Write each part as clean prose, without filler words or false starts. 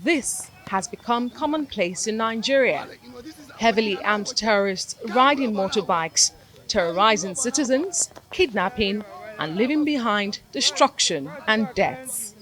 This has become commonplace in Nigeria. Heavily armed terrorists riding motorbikes, terrorizing citizens, kidnapping, and leaving behind destruction and deaths.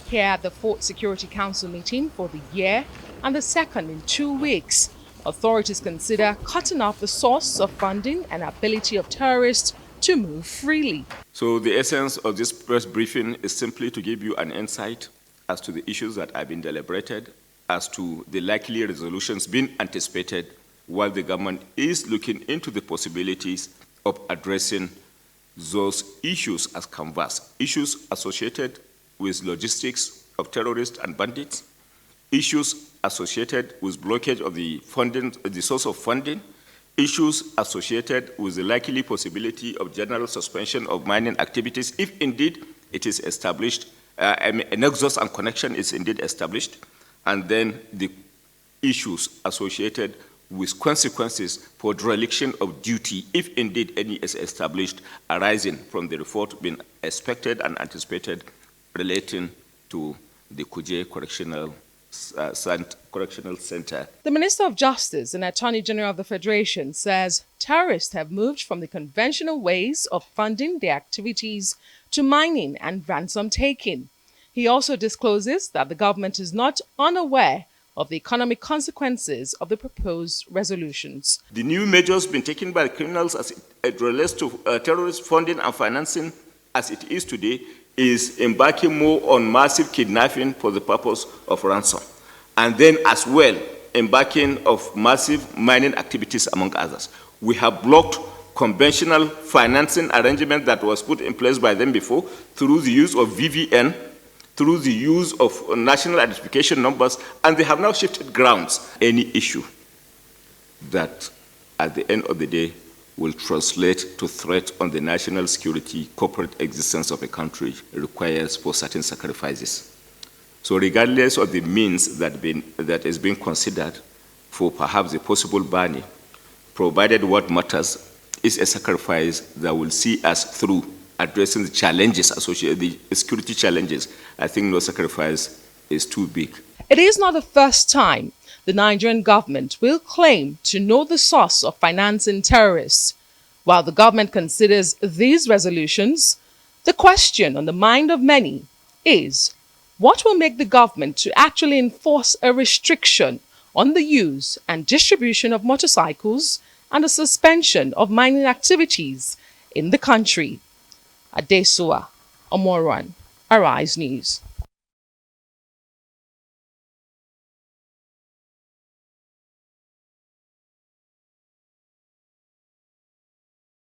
Here at the Fourth Security Council meeting for the year and the second in 2 weeks, authorities consider cutting off the source of funding and ability of terrorists to move freely. So the essence of this press briefing is simply to give you an insight as to the issues that have been deliberated, as to the likely resolutions being anticipated, while the government is looking into the possibilities of addressing those issues as canvas, issues associated with logistics of terrorists and bandits, issues associated with blockage of the funding, the source of funding, issues associated with the likely possibility of general suspension of mining activities, if indeed it is established, a nexus and connection is indeed established, and then the issues associated with consequences for dereliction of duty, if indeed any is established, arising from the report being expected and anticipated relating to the Kuje Correctional Center. The Minister of Justice and Attorney General of the Federation says terrorists have moved from the conventional ways of funding their activities to mining and ransom taking. He also discloses that the government is not unaware of the economic consequences of the proposed resolutions. The new measures being taken by criminals as it relates to terrorist funding and financing as it is today is embarking more on massive kidnapping for the purpose of ransom, and then as well embarking of massive mining activities among others. We have blocked conventional financing arrangement that was put in place by them before through the use of VVN, through the use of national identification numbers, and they have now shifted grounds. Any issue that at the end of the day will translate to threat on the national security, corporate existence of a country requires for certain sacrifices. So regardless of the means that is being considered for perhaps a possible banning, provided what matters is a sacrifice that will see us through addressing the challenges associated, the security challenges, I think no sacrifice is too big. It is not the first time the Nigerian government will claim to know the source of financing terrorists. While the government considers these resolutions, the question on the mind of many is, what will make the government to actually enforce a restriction on the use and distribution of motorcycles and a suspension of mining activities in the country? Adesua Omoran, Arise News.